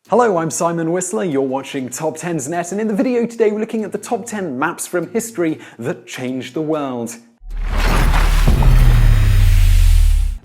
Hello, I'm Simon Whistler, you're watching TopTenzNet, and in the video today we're looking at the top 10 maps from history that changed the world.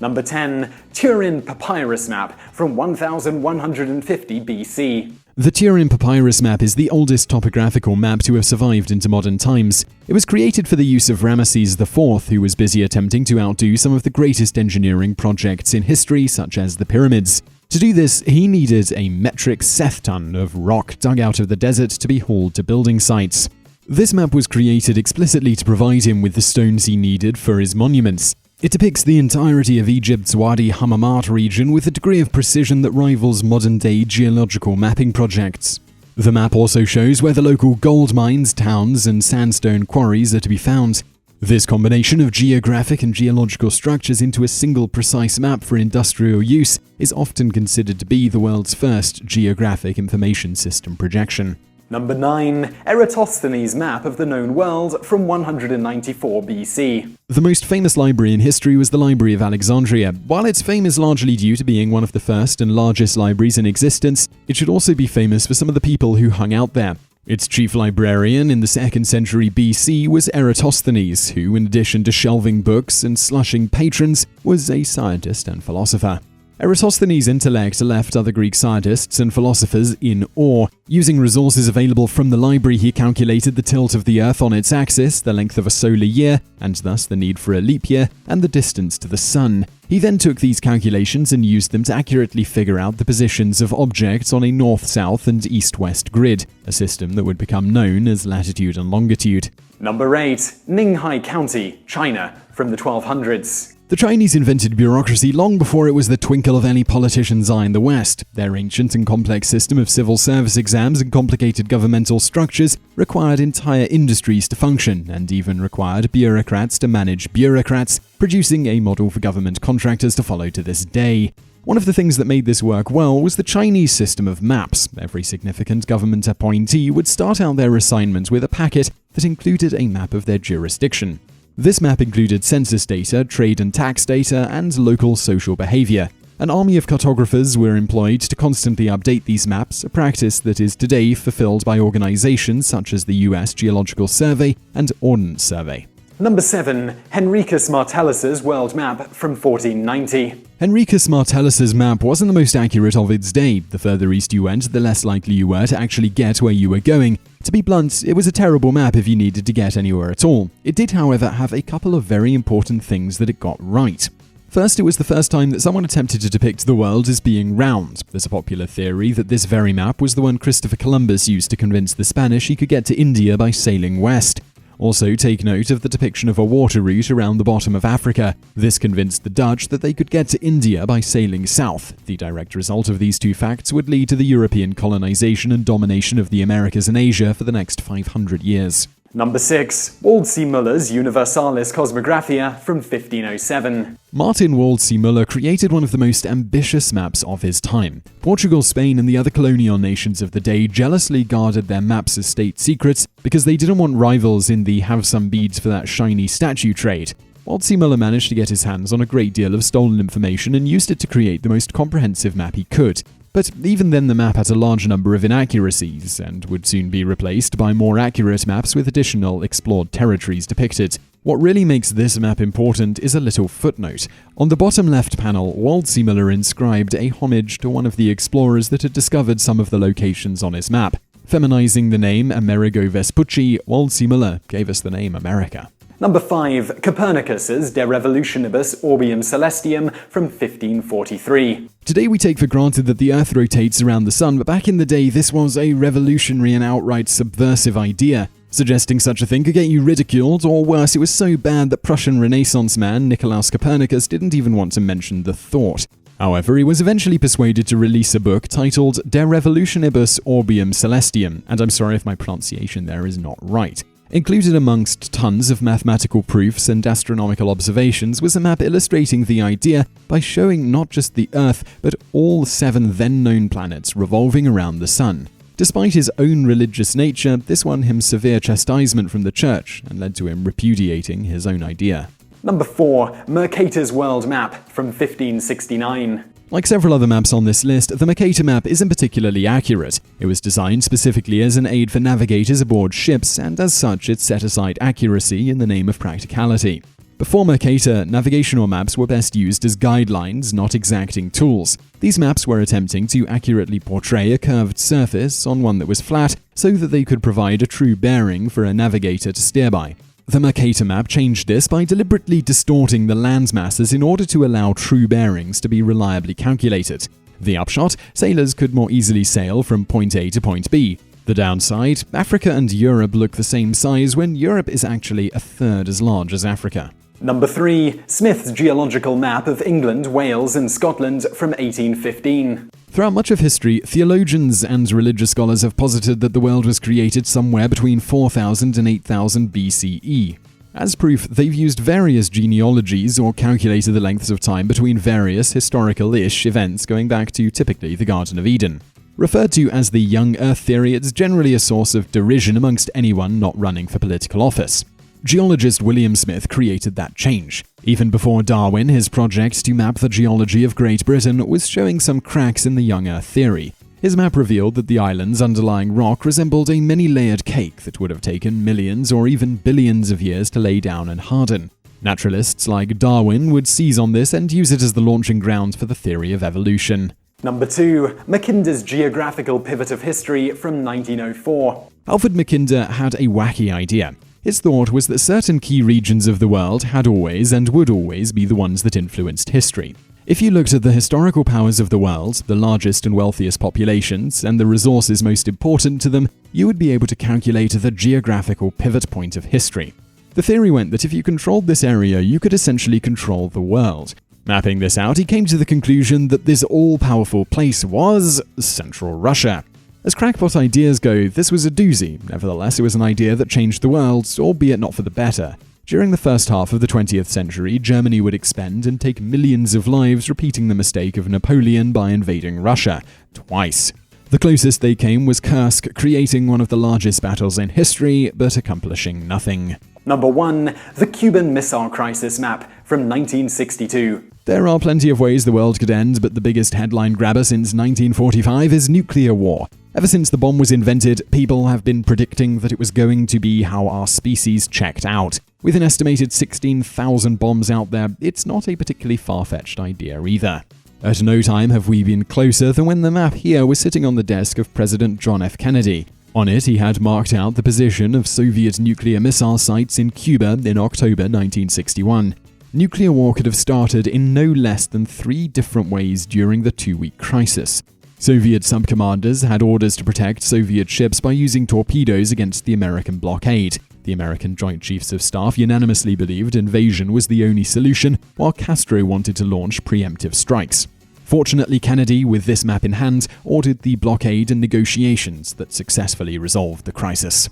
Number 10. Turin Papyrus map from 1150 BC. The Turin Papyrus map is the oldest topographical map to have survived into modern times. It was created for the use of Ramesses IV, who was busy attempting to outdo some of the greatest engineering projects in history, such as the pyramids. To do this, he needed a metric sethton of rock dug out of the desert to be hauled to building sites. This map was created explicitly to provide him with the stones he needed for his monuments. It depicts the entirety of Egypt's Wadi Hammamat region with a degree of precision that rivals modern-day geological mapping projects. The map also shows where the local gold mines, towns, and sandstone quarries are to be found. This combination of geographic and geological structures into a single precise map for industrial use is often considered to be the world's first geographic information system projection. Number 9. Eratosthenes map of the known world from 194 BC. The most famous library in history was the Library of Alexandria. While its fame is largely due to being one of the first and largest libraries in existence, it should also be famous for some of the people who hung out there. Its chief librarian in the 2nd century B.C. was Eratosthenes, who, in addition to shelving books and slushing patrons, was a scientist and philosopher. Eratosthenes' intellect left other Greek scientists and philosophers in awe. Using resources available from the library, he calculated the tilt of the Earth on its axis, the length of a solar year, and thus the need for a leap year, and the distance to the Sun. He then took these calculations and used them to accurately figure out the positions of objects on a north-south and east-west grid, a system that would become known as latitude and longitude. Number 8. Ning-hai County, China, from the 1200s. The Chinese invented bureaucracy long before it was the twinkle of any politician's eye in the West. Their ancient and complex system of civil service exams and complicated governmental structures required entire industries to function, and even required bureaucrats to manage bureaucrats, producing a model for government contractors to follow to this day. One of the things that made this work well was the Chinese system of maps. Every significant government appointee would start out their assignment with a packet that included a map of their jurisdiction. This map included census data, trade and tax data, and local social behavior. An army of cartographers were employed to constantly update these maps, a practice that is today fulfilled by organizations such as the US Geological Survey and Ordnance Survey. Number 7. Henricus Martellus's world map from 1490. Henricus Martellus's map wasn't the most accurate of its day. The further east you went, the less likely you were to actually get where you were going. To be blunt, it was a terrible map if you needed to get anywhere at all. It did, however, have a couple of very important things that it got right. First, it was the first time that someone attempted to depict the world as being round. There's a popular theory that this very map was the one Christopher Columbus used to convince the Spanish he could get to India by sailing west. Also, take note of the depiction of a water route around the bottom of Africa. This convinced the Dutch that they could get to India by sailing south. The direct result of these two facts would lead to the European colonization and domination of the Americas and Asia for the next 500 years. Number 6. Waldseemuller's Universalis Cosmographia from 1507. Martin Waldseemuller created one of the most ambitious maps of his time. Portugal, Spain, and the other colonial nations of the day jealously guarded their maps as state secrets because they didn't want rivals in the have some beads for that shiny statue trade. Waldseemuller managed to get his hands on a great deal of stolen information and used it to create the most comprehensive map he could. But even then, the map had a large number of inaccuracies, and would soon be replaced by more accurate maps with additional explored territories depicted. What really makes this map important is a little footnote. On the bottom left panel, Waldseemuller inscribed a homage to one of the explorers that had discovered some of the locations on his map. Feminizing the name Amerigo Vespucci, Waldseemuller gave us the name America. Number 5. Copernicus's De Revolutionibus Orbium Coelestium from 1543. Today we take for granted that the Earth rotates around the Sun, but back in the day this was a revolutionary and outright subversive idea. Suggesting such a thing could get you ridiculed, or worse, it was so bad that Prussian Renaissance man Nicolaus Copernicus didn't even want to mention the thought. However, he was eventually persuaded to release a book titled De Revolutionibus Orbium Coelestium, and I'm sorry if my pronunciation there is not right. Included amongst tons of mathematical proofs and astronomical observations was a map illustrating the idea by showing not just the Earth, but all 7 then-known planets revolving around the Sun. Despite his own religious nature, this won him severe chastisement from the church and led to him repudiating his own idea. Number 4. Mercator's world map from 1569. Like several other maps on this list, the Mercator map isn't particularly accurate. It was designed specifically as an aid for navigators aboard ships, and as such it set aside accuracy in the name of practicality. Before Mercator, navigational maps were best used as guidelines, not exacting tools. These maps were attempting to accurately portray a curved surface on one that was flat, so that they could provide a true bearing for a navigator to steer by. The Mercator map changed this by deliberately distorting the land masses in order to allow true bearings to be reliably calculated. The upshot, sailors could more easily sail from point A to point B. The downside, Africa and Europe look the same size when Europe is actually a third as large as Africa. Number 3. Smith's Geological Map of England, Wales and Scotland from 1815. Throughout much of history, theologians and religious scholars have posited that the world was created somewhere between 4000 and 8000 B.C.E. As proof, they've used various genealogies or calculated the lengths of time between various historical-ish events going back to typically the Garden of Eden. Referred to as the young Earth theory, it's generally a source of derision amongst anyone not running for political office. Geologist William Smith created that change. Even before Darwin, his project to map the geology of Great Britain was showing some cracks in the young Earth theory. His map revealed that the island's underlying rock resembled a many-layered cake that would have taken millions or even billions of years to lay down and harden. Naturalists like Darwin would seize on this and use it as the launching ground for the theory of evolution. Number 2. Mackinder's Geographical Pivot of History from 1904. Alfred Mackinder had a wacky idea. His thought was that certain key regions of the world had always and would always be the ones that influenced history. If you looked at the historical powers of the world, the largest and wealthiest populations, and the resources most important to them, you would be able to calculate the geographical pivot point of history. The theory went that if you controlled this area, you could essentially control the world. Mapping this out, he came to the conclusion that this all-powerful place was Central Russia. As crackpot ideas go, this was a doozy. Nevertheless, it was an idea that changed the world, albeit not for the better. During the first half of the 20th century, Germany would expend and take millions of lives repeating the mistake of Napoleon by invading Russia. Twice. The closest they came was Kursk, creating one of the largest battles in history, but accomplishing nothing. Number 1. The Cuban Missile Crisis Map from 1962. There are plenty of ways the world could end, but the biggest headline grabber since 1945 is nuclear war. Ever since the bomb was invented, people have been predicting that it was going to be how our species checked out. With an estimated 16,000 bombs out there, it's not a particularly far-fetched idea either. At no time have we been closer than when the map here was sitting on the desk of President John F. Kennedy. On it, he had marked out the position of Soviet nuclear missile sites in Cuba in October 1961. Nuclear war could have started in no less than 3 different ways during the 2-week crisis. Soviet subcommanders had orders to protect Soviet ships by using torpedoes against the American blockade. The American Joint Chiefs of Staff unanimously believed invasion was the only solution, while Castro wanted to launch preemptive strikes. Fortunately, Kennedy, with this map in hand, ordered the blockade and negotiations that successfully resolved the crisis.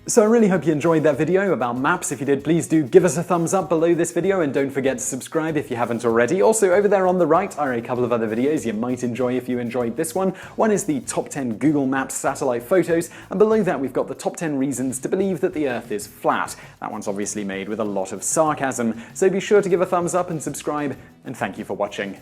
So I really hope you enjoyed that video about maps. If you did, please do give us a thumbs up below this video and don't forget to subscribe if you haven't already. Also, over there on the right are a couple of other videos you might enjoy if you enjoyed this one. One is the top 10 Google Maps satellite photos, and below that we've got the top 10 reasons to believe that the Earth is flat. That one's obviously made with a lot of sarcasm, so be sure to give a thumbs up and subscribe, and thank you for watching.